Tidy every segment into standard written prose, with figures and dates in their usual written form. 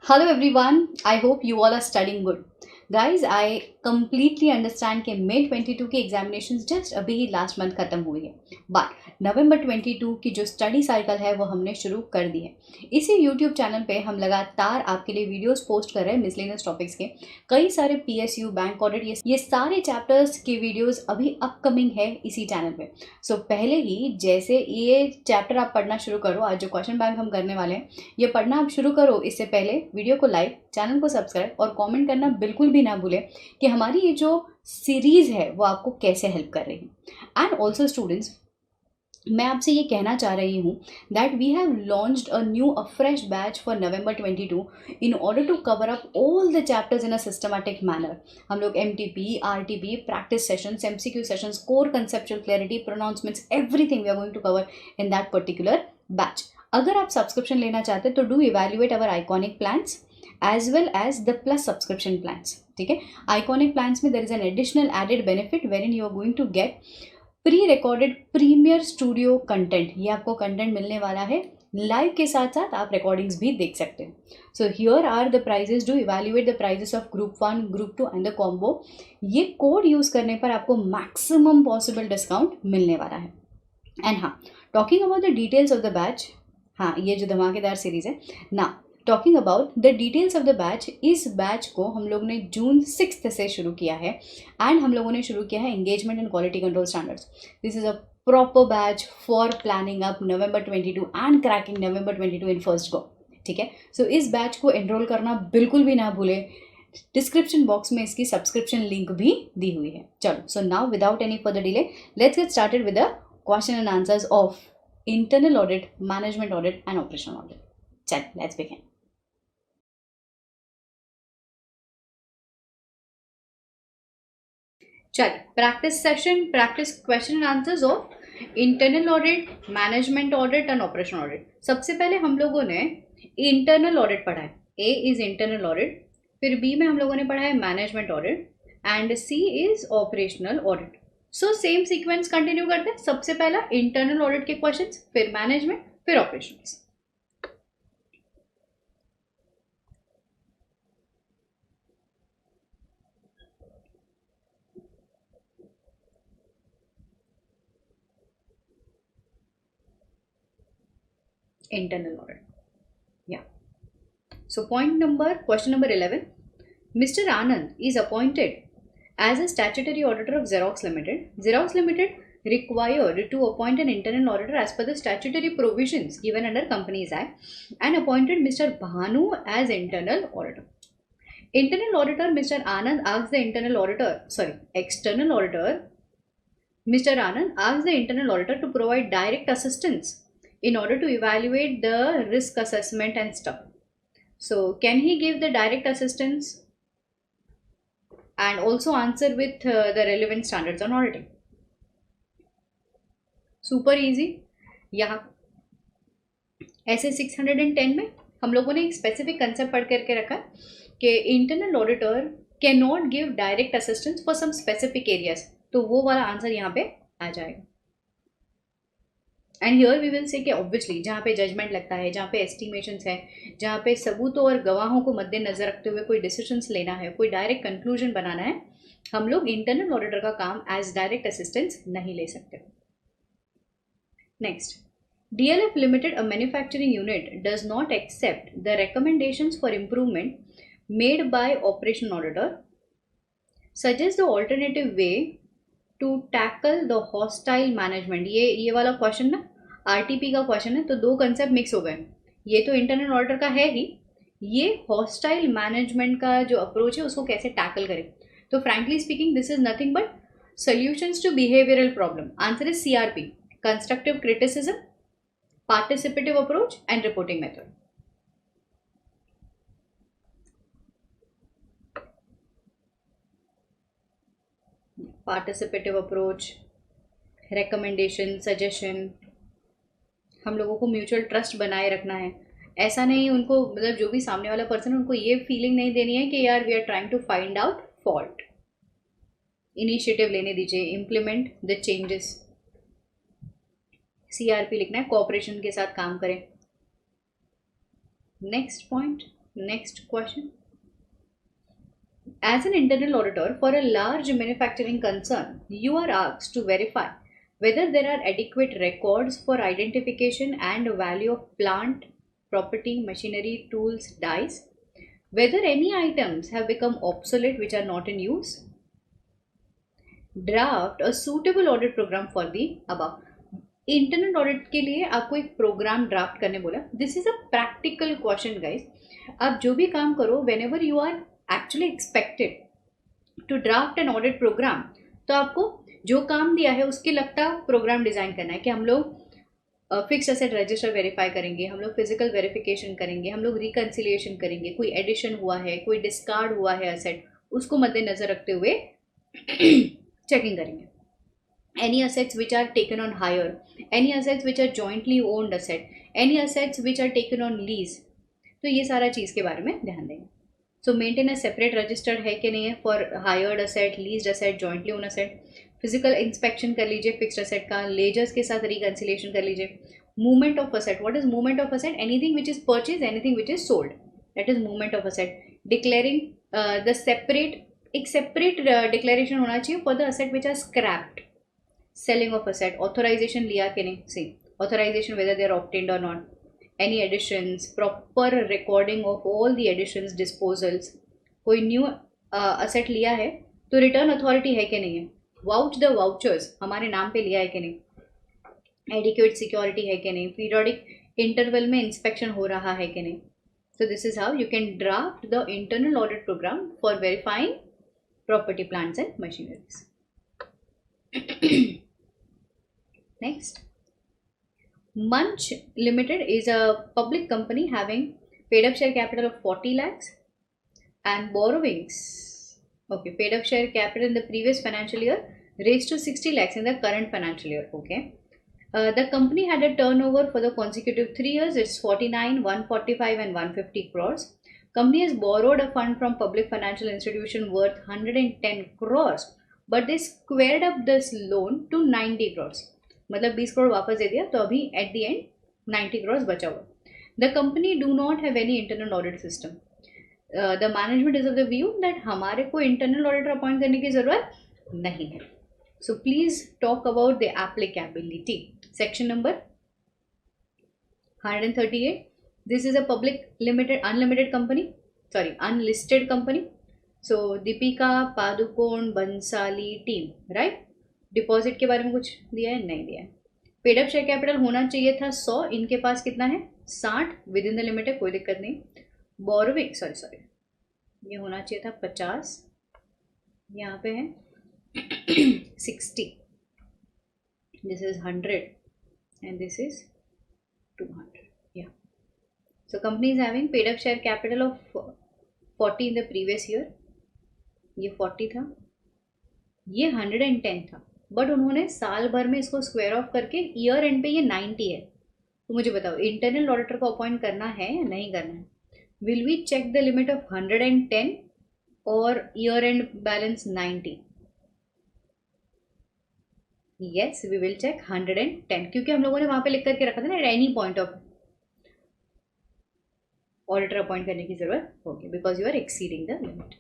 Hello everyone, I hope you all are studying good. Guys, I completely understand कि May 22 की examinations just अभी ही last month खत्म हुई है, बट नवंबर 22 की जो स्टडी साइकिल है वो हमने शुरू कर दी है। इसी यूट्यूब चैनल पे हम लगातार आपके लिए वीडियोस पोस्ट कर रहे हैं मिसलेनियस टॉपिक्स के। कई सारे पीएसयू, बैंक ऑडिट, ये सारे चैप्टर्स के वीडियोस अभी अपकमिंग है इसी चैनल पे। सो पहले ही जैसे ये चैप्टर आप पढ़ना शुरू करो, आज जो क्वेश्चन बैंक हम करने वाले हैं ये पढ़ना आप शुरू करो, इससे पहले वीडियो को लाइक, चैनल को सब्सक्राइब और कमेंट करना बिल्कुल भी ना भूलें कि हमारी ये जो सीरीज़ है वो आपको कैसे हेल्प कर रही है। एंड ऑल्सो स्टूडेंट्स, मैं आपसे ये कहना चाह रही हूँ that we have launched a fresh batch for November 22 in order to cover up all the chapters in a systematic manner. हम लोग MTP, RTP, practice sessions, MCQ sessions, core conceptual clarity, pronouncements, everything we are going to cover in that particular batch. अगर आप subscription लेना चाहते हैं तो do evaluate our iconic plans as well as the plus subscription plans. ठीक है, iconic plans में there is an additional added benefit wherein you are going to get pre recorded premier studio content. ये आपको content मिलने वाला है live के साथ साथ आप रिकॉर्डिंग्स भी देख सकते हैं। So here are the prices, do evaluate the prices of group 1, group 2 and the combo. ये कोड यूज करने पर आपको मैक्सिमम पॉसिबल डिस्काउंट मिलने वाला है। एंड हाँ, talking about the details of the batch, हाँ ये जो धमाकेदार सीरीज है ना, talking about the details of the batch, इस बैच को हम लोग ने जून 6 से शुरू किया है एंड हम लोगों ने शुरू किया है engagement and quality control standards. This is a proper batch for planning up November 22 and cracking November 22 in first go. ठीक है, सो इस बैच को एनरोल करना बिल्कुल भी ना भूलें। डिस्क्रिप्शन बॉक्स में इसकी सब्सक्रिप्शन लिंक भी दी हुई है। चलो, so now without any further delay let's get started with the question and answers of internal audit, management audit and operational audit. चल लेट्स बिगिन। चलिए, practice session, practice question and answers of internal audit, management audit and operational audit. सबसे पहले हम लोगों ने internal audit पढ़ा है, A is internal audit, फिर बी में हम लोगों ने पढ़ा है management audit and C is operational audit. So same sequence continue करते हैं। सबसे पहला इंटरनल ऑडिट के क्वेश्चन, फिर मैनेजमेंट, फिर operational. Internal audit. Yeah. So question number 11. Mr. Anand is appointed as a statutory auditor of Xerox Limited. Xerox Limited required to appoint an internal auditor as per the statutory provisions given under Companies Act and appointed Mr. Bhanu as internal auditor. Internal auditor Mr. Anand asked the external auditor Mr. Anand asked the internal auditor to provide direct assistance in order to evaluate the risk assessment and stuff. So, can he give the direct assistance and also answer with the relevant standards on auditing? Super easy. यहाँ ऐसे 610 में हम लोगों ने एक specific concept पढ़ करके रखा कि internal auditor cannot give direct assistance for some specific areas, तो वो वाला आंसर यहाँ पे आ जाएगा। And here we will say कि ऑब्वियसली जहाँ पे जजमेंट लगता है, जहाँ पे एस्टिमेशंस है, जहाँ पे सबूतों और गवाहों को मद्देनजर रखते हुए कोई डिसीजंस लेना है, कोई डायरेक्ट कंक्लूजन बनाना है, हम लोग इंटरनल ऑडिटर का काम एज डायरेक्ट असिस्टेंस नहीं ले सकते। Next, DLF Limited, a manufacturing unit, does not accept the recommendations for improvement made by operation auditor. Suggest the alternative way to tackle the hostile management. ये वाला question ना RTP का question है, तो दो कंसेप्ट मिक्स हो गए। ये तो इंटरनल ऑडिटर का है ही, ये हॉस्टाइल मैनेजमेंट का जो अप्रोच है उसको कैसे टैकल करें। तो frankly speaking this is nothing but solutions to behavioural problem. Answer is CRP, constructive criticism, participative approach and reporting method. Participative approach, recommendation, suggestion, हम लोगों को म्यूचुअल ट्रस्ट बनाए रखना है। ऐसा नहीं उनको, मतलब जो भी सामने वाला पर्सन है उनको ये फीलिंग नहीं देनी है कि यार we are trying to find out fault. Initiative लेने दीजिए, इम्प्लीमेंट द चेंजेस। CRP लिखना है, कोऑपरेशन के साथ काम करें। Next point, Next question. As an internal auditor for a large manufacturing concern, you are asked to verify whether there are adequate records for identification and value of plant, property, machinery, tools, dies, whether any items have become obsolete which are not in use, draft a suitable audit program for the above. Internal audit के लिए आपको एक program draft करने बोला. This is a practical question guys. आप जो भी काम करो, whenever you are actually expected to draft an audit program, तो आपको जो काम दिया है उसके लगता प्रोग्राम डिजाइन करना है कि हम लोग फिक्स एसेट रजिस्टर वेरीफाई करेंगे, हम लोग फिजिकल वेरिफिकेशन करेंगे, हम लोग रिकन्सिलिएशन करेंगे, कोई एडिशन हुआ है, कोई डिस्कार्ड हुआ है एसेट, उसको मद्देनजर रखते हुए चेकिंग करेंगे. Any assets which are taken on hire, any assets which are jointly owned asset, any assets which are taken on lease, तो ये सारा चीज़ के बारे में ध्यान देंगे. सो मेंटेन अ सेपरेट रजिस्टर्ड है कि नहीं है for hired asset, leased asset, jointly own asset. Physical inspection कर लीजिए फिक्स्ड असेट का, लेजर्स के साथ रिकन्सिलेशन कर लीजिए. Movement of asset, what is movement of asset? Anything which is purchase, anything which is sold, that is movement of asset. Declaring the separate, एक separate declaration होना चाहिए for the asset which are scrapped. Selling of asset, authorization लिया कि नहीं, see authorization whether they are obtained or not. Any additions, proper recording of all the additions, disposals. कोई new asset लिया है तो return authority है कि नहीं है, vouch the vouchers हमारे नाम पे लिया है कि नहीं, adequate security है कि नहीं, periodic interval में inspection हो रहा है कि नहीं. So this is how you can draft the internal audit program for verifying property, plants and machineries. Next, Munch Limited is a public company having paid up share capital of 40 lakhs and borrowings. Okay, paid up share capital in the previous financial year raised to 60 lakhs in the current financial year. Okay, the company had a turnover for the consecutive 3 years. It's 49, 145 and 150 crores. Company has borrowed a fund from public financial institution worth 110 crores, but they squared up this loan to 90 crores. मतलब 20 करोड़ वापस दे दिया, तो अभी at the end 90 crore बचा हुआ. The company do not have any internal audit system. The management is of the view that हमारे को internal auditor appoint करने की जरूरत नहीं है. So please talk about the applicability. Section number 138. This is a public limited unlimited company, sorry unlisted company. So Deepika Padukone Bhansali team, right. Deposit के बारे में कुछ दिया है? नहीं दिया है. पेड अप शेयर कैपिटल होना चाहिए था 100, इनके पास कितना है? 60 विद इन द लिमिट है, कोई दिक्कत नहीं. बोरोविंग सॉरी ये होना चाहिए था 50, यहाँ पे है 60. This is 100 and this is 200. या so company is having paid up share capital of 40 in the previous year. ये 40 था, ये 110 था, बट उन्होंने साल भर में इसको स्क्वायर ऑफ करके ईयर एंड पे ये 90 है. तो मुझे बताओ इंटरनल ऑडिटर को अपॉइंट करना है या नहीं करना है? Will we check the limit of 110 और year end balance 90? Yes, we will check 110, क्योंकि हम लोगों ने वहां पे लिख करके रखा था ना, at any point of auditor appoint करने की जरूरत होगी because you are exceeding the limit.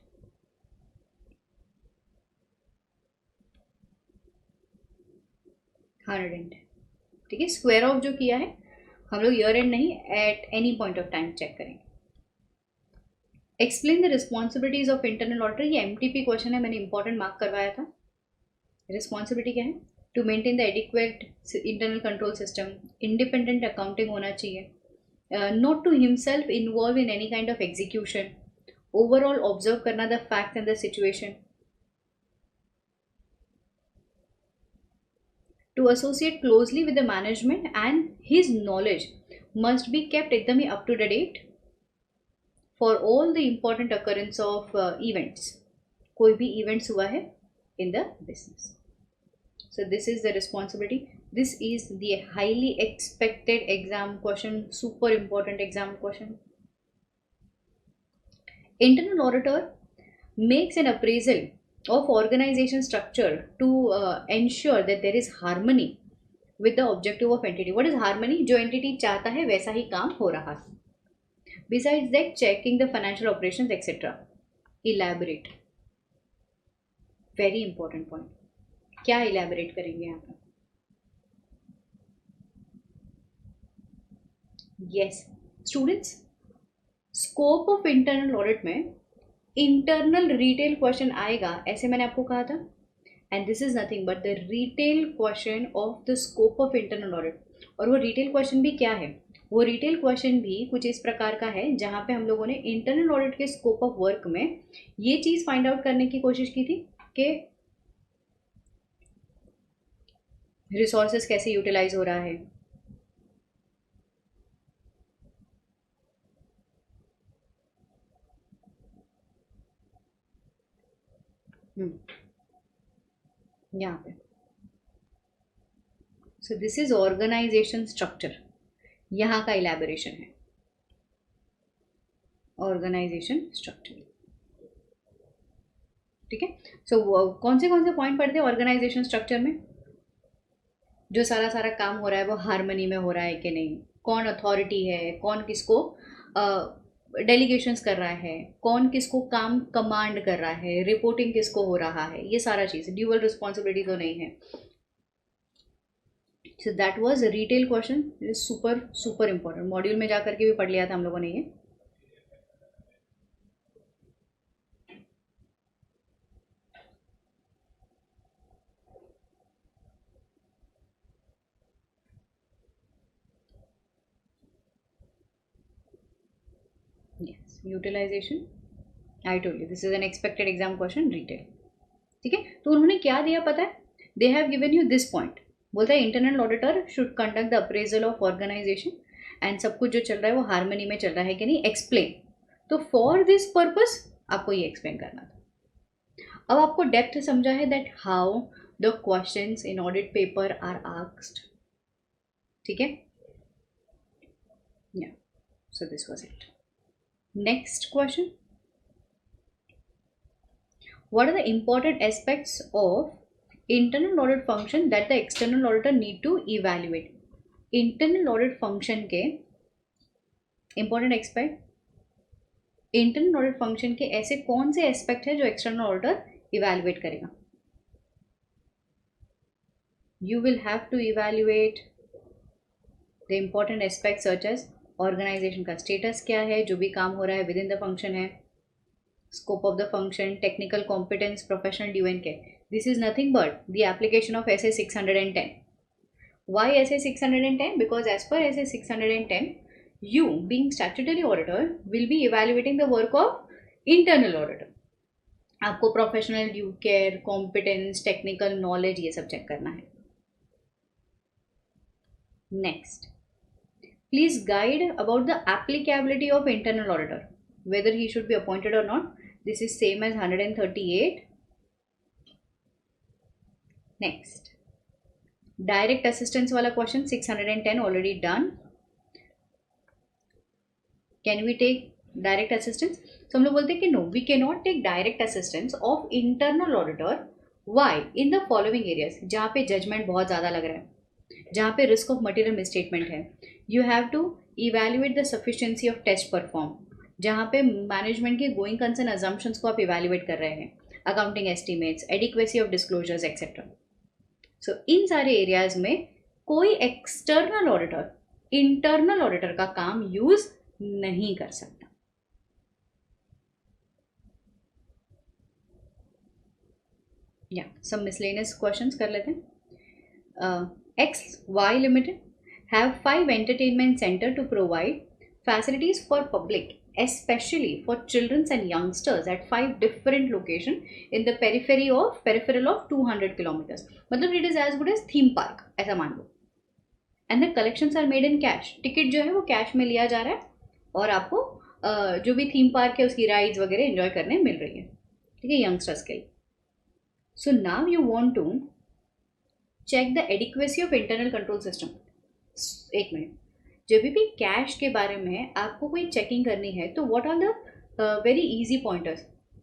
ठीक है, स्क्वायर ऑफ जो किया है हम लोग ईयर एंड नहीं, at any point of time check करेंगे. Explain the responsibilities of internal auditor. ये एमटीपी क्वेश्चन है, मैंने इंपॉर्टेंट मार्क करवाया था. रिस्पॉन्सिबिलिटी क्या है? To maintain the adequate internal control system, independent accounting होना चाहिए, not to himself involve in any kind of execution, overall observe करना the fact and the situation, to associate closely with the management and his knowledge must be kept एकदम ही up to the date for all the important occurrence of events. कोई भी events हुआ है in the business. So this is the responsibility. This is the highly expected exam question, super important exam question. Internal auditor makes an appraisal of organization structure to ensure that there is harmony with the objective of entity. What is harmony? जो entity चाहता है वैसा ही काम हो रहा है. Besides that, checking the financial operations, etc. Elaborate. Very important point. क्या elaborate करेंगे यहाँ पर? Yes, students. Scope of internal audit में internal retail question आएगा, ऐसे मैंने आपको कहा था. And this is nothing but the retail question of the scope of internal audit. और वो retail question भी क्या है? वो रिटेल क्वेश्चन भी कुछ इस प्रकार का है जहाँ पे हम लोगों ने इंटरनल ऑडिट के स्कोप ऑफ वर्क में ये चीज़ फाइंड आउट करने की कोशिश की थी कि रिसोर्सेज कैसे यूटिलाइज हो रहा है, यहाँ पे. So this is organisation structure, यहाँ का इलेबोरेशन है ऑर्गेनाइजेशन स्ट्रक्चर. ठीक है. सो कौन से पॉइंट पढ़ते हैं ऑर्गेनाइजेशन स्ट्रक्चर में? जो सारा काम हो रहा है वो हारमनी में हो रहा है कि नहीं, कौन अथॉरिटी है, कौन किसको डेलीगेशंस कर रहा है, कौन किसको काम कमांड कर रहा है, रिपोर्टिंग किसको हो रहा है, ये सारा चीज़ ड्यूअल रिस्पॉन्सिबिलिटी तो नहीं है. So that was retail question. Super important. Module में जा करके भी पढ़ लिया था हम लोगों ने ये. yes, utilization. I told you this is an expected exam question. Retail. ठीक है. तो उन्होंने क्या दिया पता है? They have given you this point. बोलता है internal auditor should conduct the appraisal of organisation and सब कुछ जो चल रहा है वो हारमनी में चल रहा है कि नहीं, एक्सप्लेन. तो फॉर दिस पर्पस आपको ये एक्सप्लेन करना था. अब आपको डेप्थ समझा है that how the questions in audit paper are asked. ठीक है. Yeah so this was it. Next question. What are the important aspects of internal audit function that the external auditor need to evaluate? Internal audit function के important aspect, internal audit function के ऐसे कौन से aspect है जो external auditor evaluate करेगा? You will have to evaluate the important aspects such as organization का status क्या है, जो भी काम हो रहा है within the function है, scope of the function, technical competence, professional due and care. This is nothing but the application of SA 610. Why SA 610? Because as per SA 610, you being statutory auditor will be evaluating the work of internal auditor. आपको professional due care, competence, technical knowledge ये सब check करना है. Next, please guide about the applicability of internal auditor, whether he should be appointed or not. This is same as 138. Next, direct assistance वाला question 610 already done. Can we take direct assistance? So हम लोग बोलते हैं कि no, we cannot take direct assistance of internal auditor. Why? In the following areas, जहाँ पे judgment बहुत ज़्यादा लग रहा है, जहाँ पे risk of material misstatement है, you have to evaluate the sufficiency of test performed. जहाँ पे मैनेजमेंट के गोइंग कंसर्न अजम्पशंस को आप इवेल्युएट कर रहे हैं, accounting estimates, adequacy of disclosures etcetera. So इन सारे एरियाज में कोई एक्सटर्नल ऑडिटर इंटरनल ऑडिटर का काम यूज नहीं कर सकता. या सब मिसलेनियस क्वेश्चंस कर लेते हैं. X Y limited have 5 entertainment centre to provide facilities for public, especially for children and youngsters at 5 different locations in the peripheral of 200 kilometers. मतलब it is as good as theme park, ऐसा मान लो. And the collections are made in cash. Ticket जो है वो cash में लिया जा रहा है और आपको जो भी थीम पार्क है उसकी राइड्स वगैरह एंजॉय करने मिल रही है. ठीक है, यंगस्टर्स के लिए. So now you want to check the adequacy of internal control system. एक मिनट. जब भी कैश के बारे में आपको कोई चेकिंग करनी है तो what are the very easy pointers.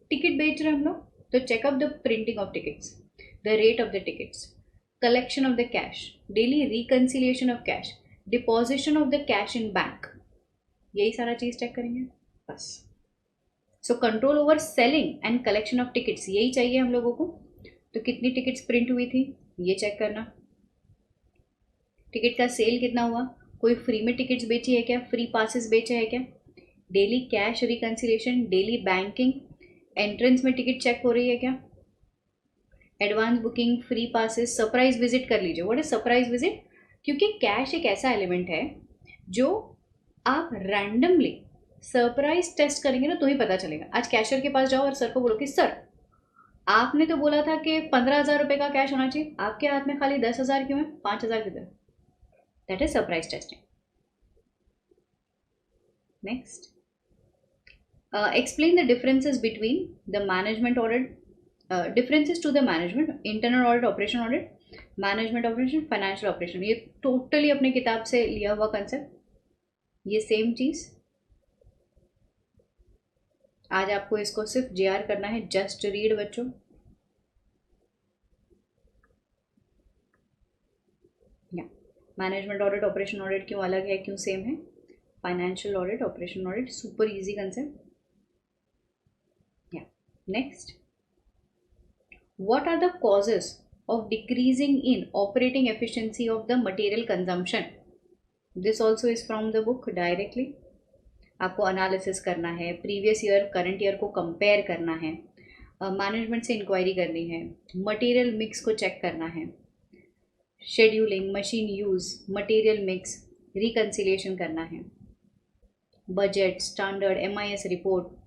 Ticket बेच रहे हैं हम लोग तो check up the printing of tickets, the rate of the tickets, collection of the cash, daily reconciliation of cash, deposition of the cash in bank. यही सारा चीज़ check करेंगे बस। So control over selling and collection of tickets, यही चाहिए हम लोगों को। तो कितनी टिकट्स प्रिंट हुई थी ये चेक करना, टिकट का सेल कितना हुआ, कोई फ्री में टिकट्स बेची है क्या, फ्री पासेस बेचे हैं क्या, daily cash reconciliation, daily banking, entrance में टिकट चेक हो रही है क्या, advance booking, free passes, surprise visit कर लीजिए। व्हाट इज सरप्राइज विजिट, क्योंकि कैश एक ऐसा एलिमेंट है जो आप रैंडमली सरप्राइज टेस्ट करेंगे ना तो ही पता चलेगा। आज कैशियर के पास जाओ और सर को बोलो कि सर आपने तो बोला था कि 15,000 रुपये का कैश होना चाहिए, आपके हाथ में खाली 10,000 क्यों है, 5,000 किधर। That is surprise testing. Next, explain the differences between the management audit, differences to the management, internal audit, operation audit, management operation, financial operation। ये टोटली अपने किताब से लिया हुआ कंसेप्ट, ये सेम चीज। आज आपको इसको सिर्फ JR करना है, जस्ट रीड बच्चों। या मैनेजमेंट ऑडिट ऑपरेशन ऑडिट क्यों अलग है, क्यों सेम है, financial audit operation audit, super easy concept. Next, what are the causes of decreasing in operating efficiency of the material consumption? This also is from the book directly. आपको analysis करना है, previous year current year को compare करना है, management से inquiry करनी है, material mix को चेक करना है, scheduling, machine use, material mix, reconciliation करना है, budget, standard, MIS report,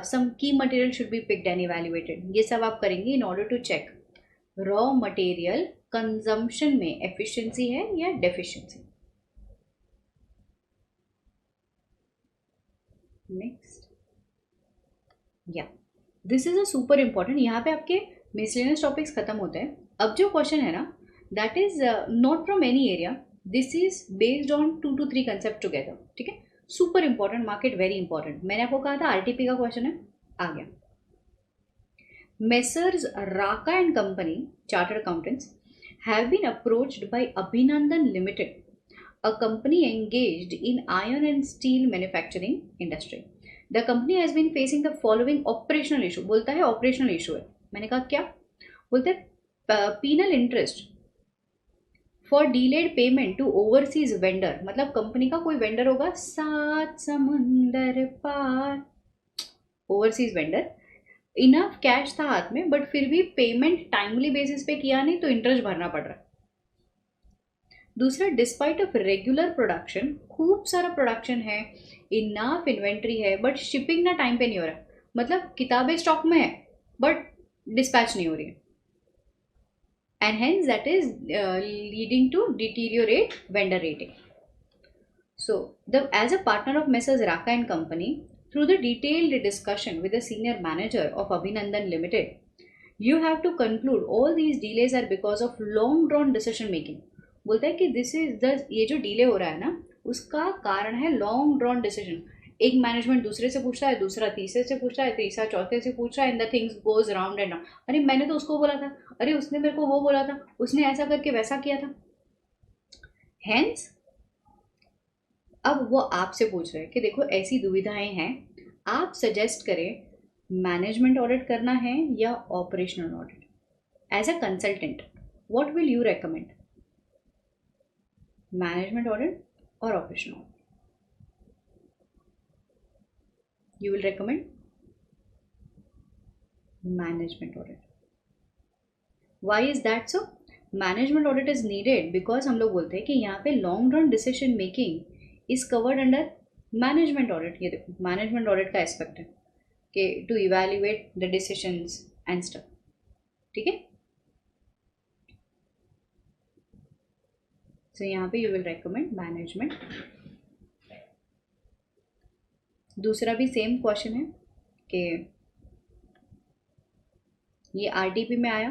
some key material should be picked and evaluated। ये सब आप करेंगे in order to check raw material consumption में एफिशिएंसी है या डेफिशिएंसी। नेक्स्ट, या this is a super important. यहाँ पे आपके मिसलेनियस टॉपिक्स खत्म होते हैं। अब जो क्वेश्चन है ना that is not from any area, this is based on 2 to 3 concept together. ठीक है, super important, market very important. मैंने आपको कहा था RTP का क्वेश्चन है, आ गया। Messrs Raka and company chartered accountants have been approached by Abhinandan limited, a company engaged in iron and steel manufacturing industry। The company has been facing the following operational issue। बोलता है operational issue है, मैंने कहा क्या, बोलते हैं penal interest for delayed payment to overseas vendor। मतलब company का कोई वेंडर होगा 7 समुंदर पार, ओवरसीज वेंडर, इनफ कैश था हाथ में बट फिर भी पेमेंट टाइमली बेसिस पे किया नहीं तो इंटरेस्ट भरना पड़ रहा है। दूसरा, डिस्पाइट ऑफ रेगुलर प्रोडक्शन, खूब सारा प्रोडक्शन है, इनफ इन्वेंट्री है बट शिपिंग ना टाइम पे नहीं हो रहा, मतलब किताबें स्टॉक में है बट डिस्पैच नहीं हो रही है, and hence that is leading to deteriorate vendor rating। So as a partner of Messrs Raka and Company, through the detailed discussion with the senior manager of Abhinandan Limited, you have to conclude all these delays are because of long drawn decision making। बोलता है कि this is the, ये जो delay हो रहा है ना उसका कारण है लॉन्ग ड्रॉन डिसीजन। एक मैनेजमेंट दूसरे से पूछता है, दूसरा तीसरे से पूछ रहा है, तीसरा चौथे से पूछ रहा है, and the things goes round and round. अरे मैंने तो उसको बोला था, अरे उसने मेरे को वो बोला था, उसने ऐसा करके वैसा किया था। हेंस अब वो आपसे पूछ रहे हैं कि देखो ऐसी दुविधाएं हैं, आप सजेस्ट करें मैनेजमेंट ऑडिट करना है या operational audit. As a consultant what will you recommend, management audit और operational audit? You will recommend management audit। Why is that so? Management audit is needed because हम लोग बोलते हैं कि यहाँ पे long run decision making is covered under management audit। ये देखो management audit का एस्पेक्ट है कि to evaluate the decisions and stuff। ठीक है, so यहाँ पे you will recommend management। दूसरा भी सेम क्वेश्चन है कि ये RTP में आया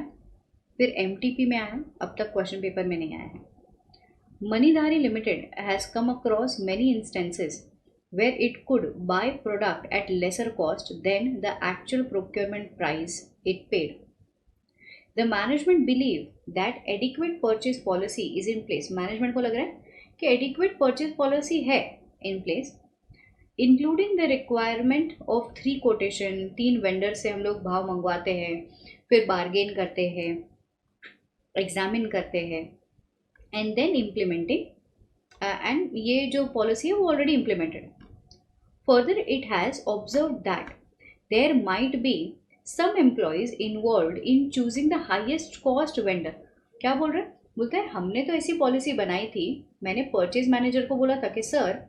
फिर MTP में आया, अब तक क्वेश्चन पेपर में नहीं आया है। Manidhari limited has come across many instances where it could buy product at lesser cost than the actual procurement price it paid. The management believe that adequate purchase policy is in place. Management को लग रहा है कि adequate purchase policy है in place including the requirement of 3 quotation, 3 vendor से हम लोग भाव मंगवाते हैं, फिर बार्गेन करते हैं, एग्जामिन करते हैं, एंड देन इम्प्लीमेंटिंग, एंड ये जो पॉलिसी है वो ऑलरेडी इम्प्लीमेंटेड है. Further it has observe that there might be some employees involve in choosing the highest cost vendor. क्या बोल रहे हैं? बोलते हैं हमने तो ऐसी पॉलिसी बनाई थी, मैंने परचेज मैनेजर को बोला था कि सर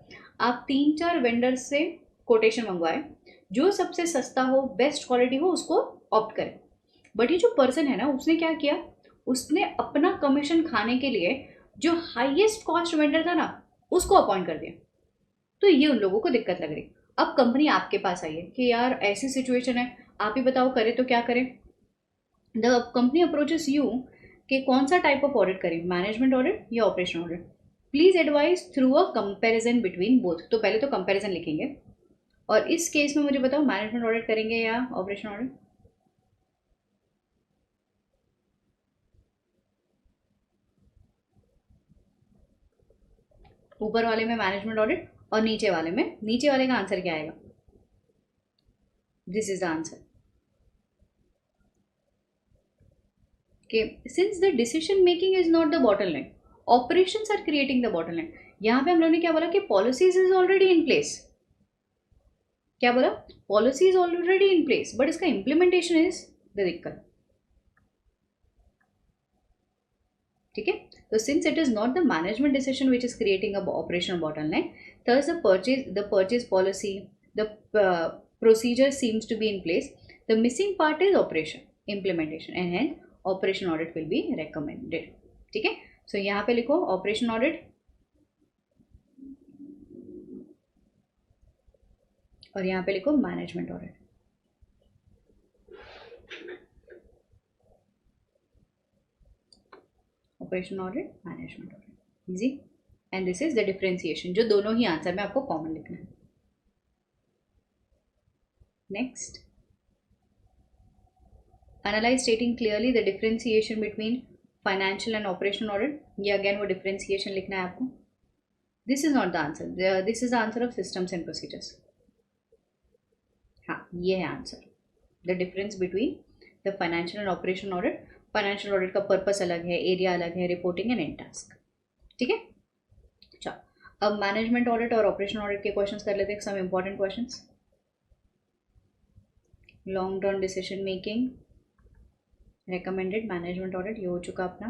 आप 3-4 वेंडर से कोटेशन मंगवाए, जो सबसे सस्ता हो, बेस्ट क्वालिटी हो, उसको ऑप्ट करें. बट ये जो पर्सन है ना, उसने क्या किया, उसने अपना कमीशन खाने के लिए जो हाईएस्ट कॉस्ट वेंडर था ना, उसको अपॉइंट कर दिया. तो ये उन लोगों को दिक्कत लग रही. अब कंपनी आपके पास आई है कि यार ऐसी सिचुएशन है, आप ही बताओ करें तो क्या करें. द कंपनी अप्रोचेस यू कि कौन सा टाइप ऑफ ऑडिट करें, मैनेजमेंट ऑडिट या operation audit. Please advice through a comparison between both. तो पहले तो कंपैरिजन लिखेंगे, और इस केस में मुझे बताओ मैनेजमेंट ऑडिट करेंगे या ऑपरेशन ऑडिट. ऊपर वाले में मैनेजमेंट ऑडिट और नीचे वाले का आंसर क्या आएगा? This is the answer. Okay, since the decision making is not the bottleneck, operations are creating the bottleneck. यहाँ पे हम लोगों ने क्या बोला कि policies is already in place. क्या बोला? Policy is already in place, but इसका implementation is the दिक्कत. ठीक है. तो since it is not the management decision which is creating a operational bottleneck, thus the purchase policy, the procedure seems to be in place. The missing part is operation implementation, and hence operation audit will be recommended. ठीक है. सो यहाँ पे लिखो operation audit और यहाँ पे लिखो management audit. Operation audit, management audit, easy. And this is the differentiation, जो दोनों ही आंसर में आपको कॉमन लिखना है. Next, analyze stating clearly the differentiation between financial and operational audit. ये again वो differentiation लिखना है आपको. This is not the answer. This is the answer of systems and procedures. हाँ, ये है answer. The difference between the financial and operational audit. Financial audit का purpose अलग है, एरिया अलग है, रिपोर्टिंग एंड एंड टास्क. ठीक है. चलो, अब मैनेजमेंट ऑडिट और ऑपरेशन ऑडिट के क्वेश्चंस कर लेते हैं. Some important questions. Long term decision making, recommended management audit, ये हो चुका अपना.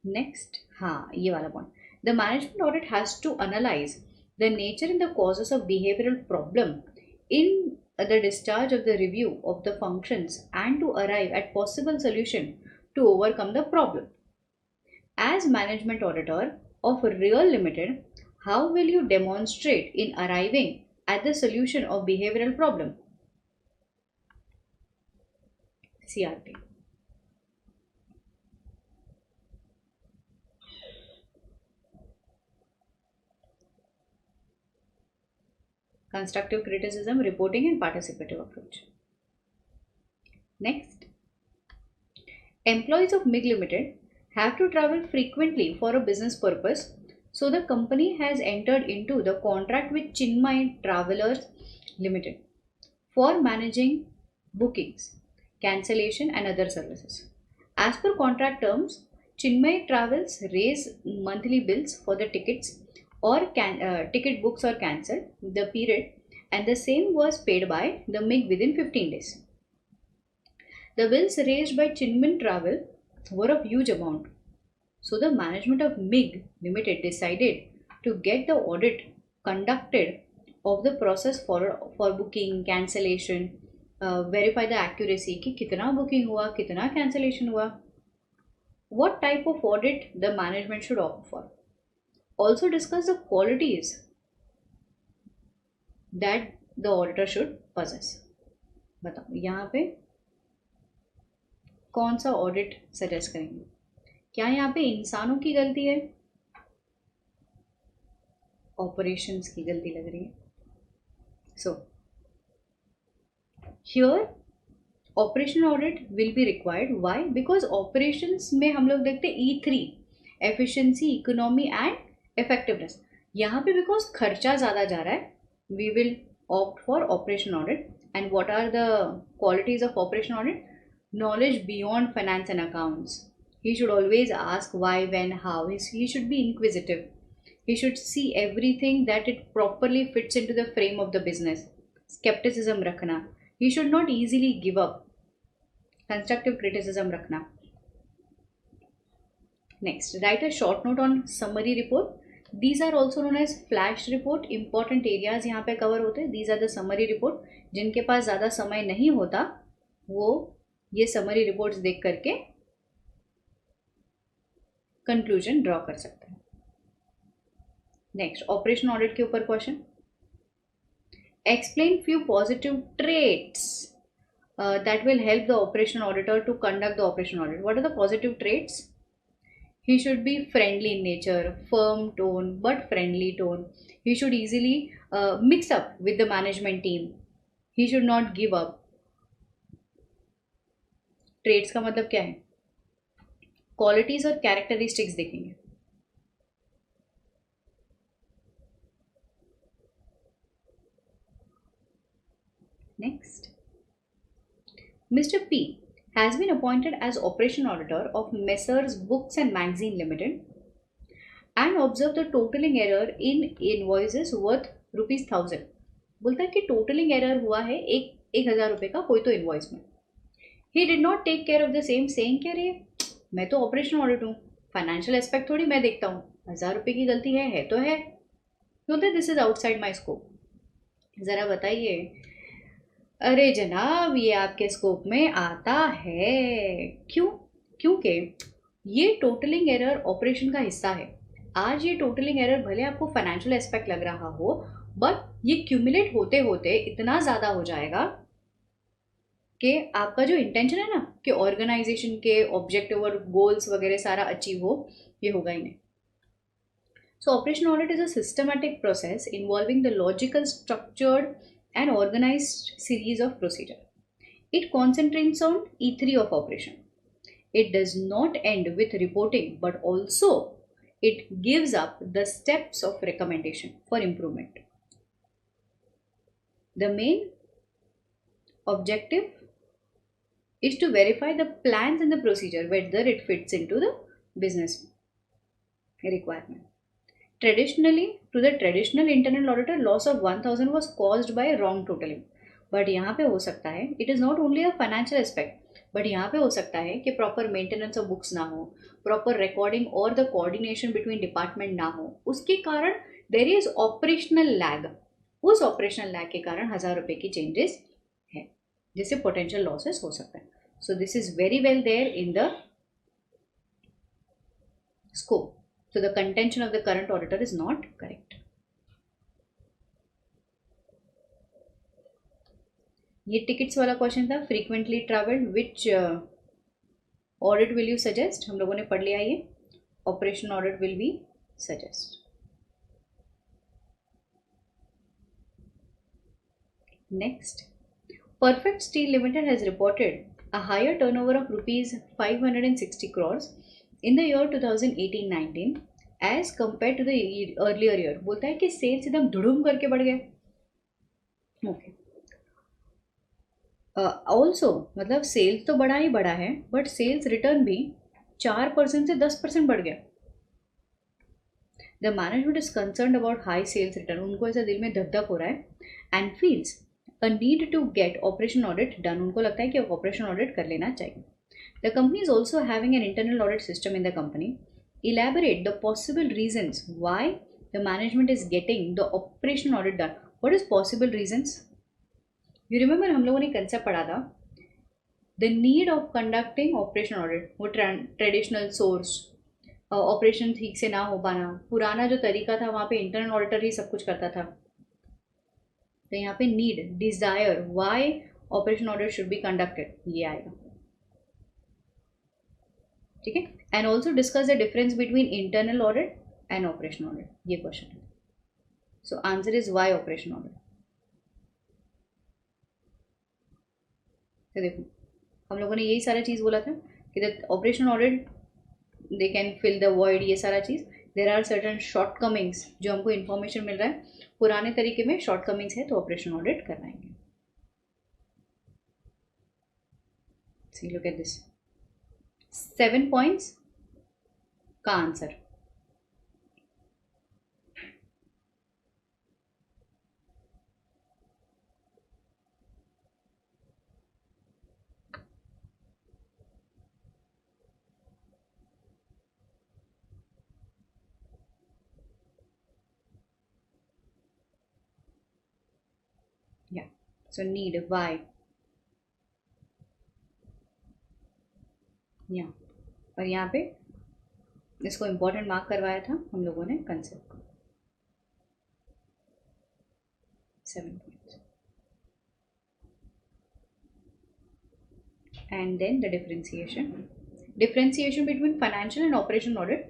नेक्स्ट, हाँ ये वाला point. The management audit has to analyse the nature and the causes of behavioural problem in the discharge of the review of the functions and to arrive at possible solution to overcome the problem. As management auditor of real limited, how will you demonstrate in arriving at the solution of behavioural problem? CRT. Constructive criticism, reporting and participative approach. Next, employees of MIG Limited have to travel frequently for a business purpose, so the company has entered into the contract with Chinmay Travelers Limited for managing bookings, cancellation and other services. As per contract terms, Chinmay Travels raise monthly bills for the tickets or ticket books or cancelled the period, and the same was paid by the MIG within 15 days. The bills raised by Chinmay Travel were of huge amount, so the management of MIG Limited decided to get the audit conducted of the process for booking, cancellation, verify the accuracy कि कितना booking हुआ, कितना cancellation हुआ, what type of audit the management should opt for. Also discuss the qualities that the auditor should possess. बताओ यहाँ पे कौन सा ऑडिट सजेस्ट करेंगे? क्या यहाँ पे इंसानों की गलती है, ऑपरेशंस की गलती लग रही है? So here operation audit will be required. Why? Because operations में हम लोग देखते E3, efficiency, economy and effectiveness. यहाँ पे बिकॉज खर्चा ज़्यादा जा रहा है, we will opt for operation audit. And what are the qualities of operation audit? Knowledge beyond finance and accounts. He should always ask why, when, how. He should be inquisitive. He should see everything that it properly fits into the frame of the business. Skepticism रखना. He should not easily give up. Constructive criticism रखना. Next, write a short note on summary report. These are also known as flash report. Important areas यहाँ पे cover होते हैं. These are the summary report. जिनके पास ज़्यादा समय नहीं होता वो ये समरी रिपोर्ट्स देख करके कंक्लूजन ड्रॉ कर सकते हैं. नेक्स्ट, ऑपरेशन ऑडिट के ऊपर question. Explain few positive traits that will help the operation auditor to conduct the operation audit. What are the positive traits? He should be friendly in nature, firm tone but friendly tone. He should easily mix up with the management team. He should not give up. Traits का मतलब क्या है? Qualities और characteristics देखेंगे. Next, mister P has been appointed as operation auditor of Messrs Books and Magazine Limited and observed the totaling error in invoices worth ₹1000. बोलता है कि totalling error हुआ है 1000 रुपये का कोई तो इन्वॉइस में. He did not take care of the same, saying कि अरे मैं तो ऑपरेशन ऑडिट हूँ, फाइनेंशियल एस्पेक्ट थोड़ी मैं देखता हूँ, 1000 रुपये की गलती है तो है. बोलते this is outside my scope. ज़रा बताइए. अरे जनाब ये आपके स्कोप में आता है. क्यों? क्योंकि ये टोटलिंग एरर ऑपरेशन का हिस्सा है. आज ये टोटलिंग एरर भले आपको फाइनेंशियल एस्पेक्ट लग रहा हो बट ये क्यूमुलेट होते होते इतना ज़्यादा हो जाएगा कि आपका जो इंटेंशन है ना कि ऑर्गेनाइजेशन के ऑब्जेक्टिव और गोल्स वगैरह सारा अचीव हो, ये होगा ही नहीं. So operation audit is a systematic process involving the logical, structured and organised series of procedure. It concentrates on E3 of operation. It does not end with reporting, but also it gives up the steps of recommendation for improvement. The main objective is to verify the plans and the procedure whether it fits into the business requirement. Traditionally, to the traditional internal auditor, loss of 1000 was caused by wrong totaling. But यहाँ पे हो सकता है it is not only a financial aspect, but यहाँ पे हो सकता है कि प्रॉपर मेंटेनेंस ऑफ बुक्स ना हो, प्रॉपर रिकॉर्डिंग और द कोऑर्डिनेशन बिटवीन डिपार्टमेंट ना हो. उसके कारण देर इज ऑपरेशनल लैग. उस ऑपरेशनल लैग के कारण 1000 रुपये की चेंजेस है जिससे पोटेंशियल लॉसेस हो सकता है. So this is very well there in the scope. So the contention of the current auditor is not correct. ये टिकट्स वाला क्वेश्चन था. Frequently travelled which audit will you suggest? हम लोगों ने पढ़ लिया ये. Operation audit will be suggest. Next, perfect steel limited has reported a higher turnover of rupees 560 crores in the year 2018-19 as compared to the earlier year. बोलता है कि sales एकदम धुड़ुम करके बढ़ गए. ओके, ऑल्सो मतलब सेल्स तो बढ़ा ही बढ़ा है बट सेल्स रिटर्न भी 4% से 10% बढ़ गया. The management is concern about high sales return. उनको ऐसा दिल में धक धक हो रहा है and feels a need to get operation audit done. उनको लगता है कि ऑपरेशन ऑडिट कर लेना चाहिए. The company is also having an internal audit system in the company. Elaborate the possible reasons why the management is getting the operation audit done. What is possible reasons? You remember हम लोगों ने concept पढ़ा था the need of conducting operation audit. वो traditional source operation ठीक से ना हो पाना, पुराना जो तरीका था वहाँ पे इंटरनल ऑडिटर ही सब कुछ करता था. तो यहाँ पे need, desire, why operation audit should be conducted, ये आएगा. ठीक है. And also discuss the difference between internal audit and operation audit, ये क्वेश्चन है. So answer is why operation audit. तो देखो हम लोगों ने यही सारा चीज़ बोला था कि the operation audit they can fill the void, ये सारा चीज़. There are certain shortcomings जो हमको इन्फॉर्मेशन मिल रहा है पुराने तरीके में शॉर्ट कमिंग्स है तो ऑपरेशन ऑडिट करवाएंगे. See look at this 7 points का आंसर. या सो नीड वाई यहाँ और यहाँ पे इसको इम्पोर्टेंट मार्क करवाया था हम लोगों ने कंसेप्ट को. 7 points. And then the differentiation between financial and operational audit.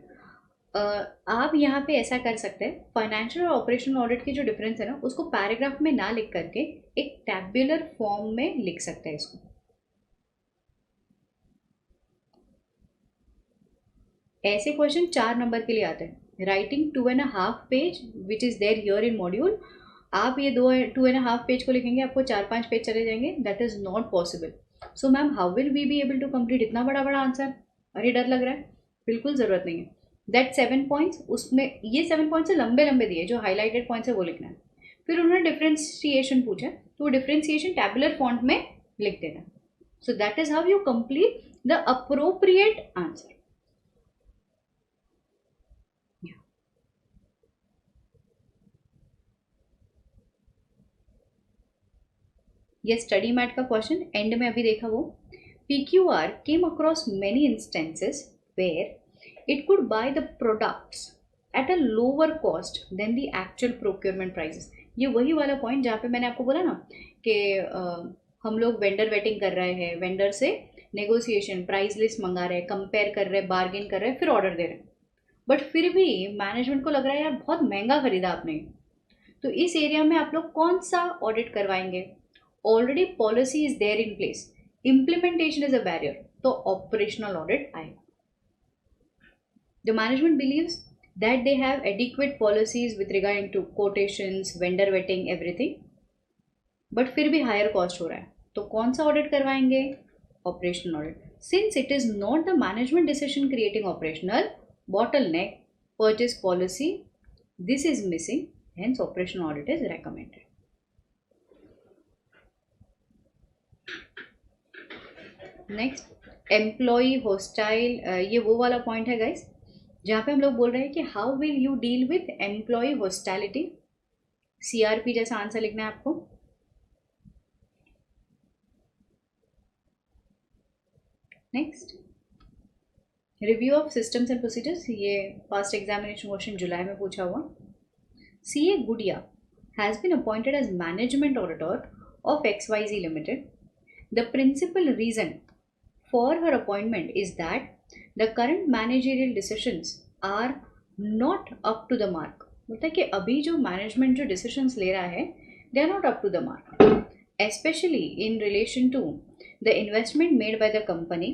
आप यहाँ पे ऐसा कर सकते हैं, फाइनेंशियल और ऑपरेशनल ऑडिट की जो डिफरेंस है ना उसको पैराग्राफ में ना लिख करके एक टैब्यूलर फॉर्म में लिख सकते हैं इसको. ऐसे क्वेश्चन 4 नंबर के लिए आते हैं. Writing 2.5 page which is there here in module. आप ये 2.5 पेज को लिखेंगे आपको 4-5 पेज चले जाएंगे. That is not possible. So ma'am how will we be able to complete इतना बड़ा बड़ा आंसर. अरे डर लग रहा है. बिल्कुल ज़रूरत नहीं है. दैट 7 पॉइंट्स उसमें ये 7 पॉइंट्स से लंबे लंबे दिए जो हाईलाइटेड पॉइंट्स है वो लिखना है. फिर उन्होंने डिफ्रेंसिएशन पूछा तो वो डिफ्रेंसिएशन टैबुलर फॉन्ट में लिख देना. So that is how you complete the appropriate answer. ये स्टडी मैट का क्वेश्चन एंड में अभी देखा वो. PQR came across many instances where it could buy the products at a lower cost than the actual procurement prices. ये वही वाला point जहाँ पे मैंने आपको बोला ना कि हम लोग वेंडर वेटिंग कर रहे हैं, वेंडर से नेगोशिएशन प्राइस लिस्ट मंगा रहे हैं, कंपेयर कर रहे हैं, बार्गेन कर रहे हैं, फिर ऑर्डर दे रहे हैं. बट फिर भी मैनेजमेंट को लग रहा है यार बहुत महंगा खरीदा आपने. तो इस एरिया में आप लोग कौन सा ऑडिट करवाएंगे. Already policy is there in place, implementation is a barrier, तो ऑपरेशनल ऑडिट आएगा. The management believes that they have adequate policies with regarding to quotations, vendor vetting, everything, but फिर भी हायर कॉस्ट हो रहा है, तो कौन सा ऑडिट करवाएंगे. Operational audit. Since it is not the management decision creating operational bottleneck purchase policy, this is missing, hence operational audit is recommended. Next employee hostile. ये वो वाला पॉइंट है गाइस जहाँ पे हम लोग बोल रहे हैं कि how will you deal with employee hostility. CRP जैसा आंसर लिखना है आपको. Next review of systems and procedures. ये पास्ट एग्जामिनेशन क्वेश्चन जुलाई में पूछा हुआ. CA Gudiya has been appointed as management auditor of XYZ limited. The principal reason for her appointment is that the current managerial decisions are not up to the mark. बोलता है कि अभी जो management जो डिसीजंस ले रहा है they are not up to the mark, especially in relation to the investment made by the company.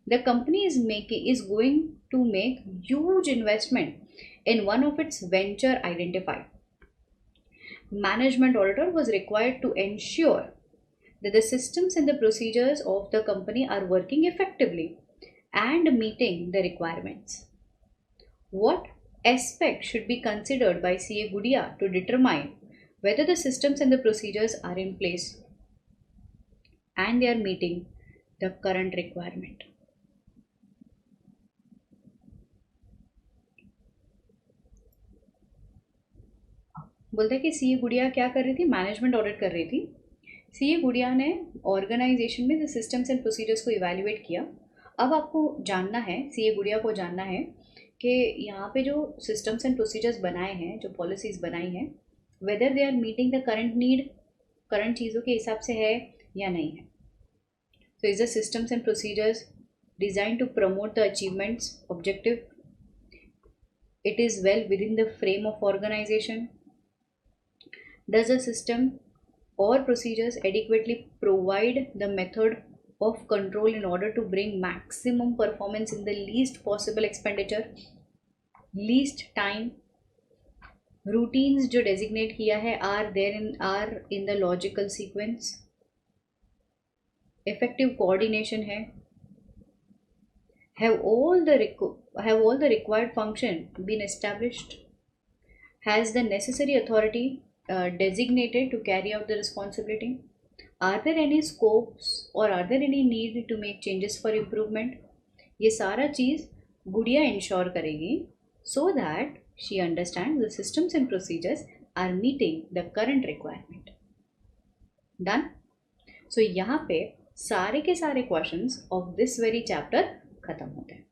The company is going to make huge investment in one of its venture identified. Management auditor was required to ensure that the systems and the procedures of the company are working effectively and meeting the requirements. What aspect should be considered by CA Gudia to determine whether the systems and the procedures are in place and they are meeting the current requirement? बोलते हैं कि CA Gudiya क्या कर रही थी. Management audit कर रही थी. CA गुडिया ने ऑर्गेनाइजेशन में जो सिस्टम्स एंड प्रोसीजर्स को इवैल्यूएट किया. अब आपको जानना है, CA गुडिया को जानना है कि यहाँ पे जो सिस्टम्स एंड प्रोसीजर्स बनाए हैं, जो पॉलिसीज़ बनाई हैं, whether they are meeting the current need, current चीज़ों के हिसाब से है या नहीं है. So is the systems and procedures design to promote the achievements objective. It is well within the frame of organisation. Does the system or procedures adequately provide the method of control in order to bring maximum performance in the least possible expenditure? Least time, routines जो designate किया है are in the logical sequence, effective coordination है, have all the required function been established, has the necessary authority designated to carry out the responsibility, are there any scopes or are there any need to make changes for improvement. ये सारा चीज गुड़िया ensure करेगी so that she understands the systems and procedures are meeting the current requirement. Done. So यहाँ पे सारे के सारे questions of this very chapter खत्म होते हैं.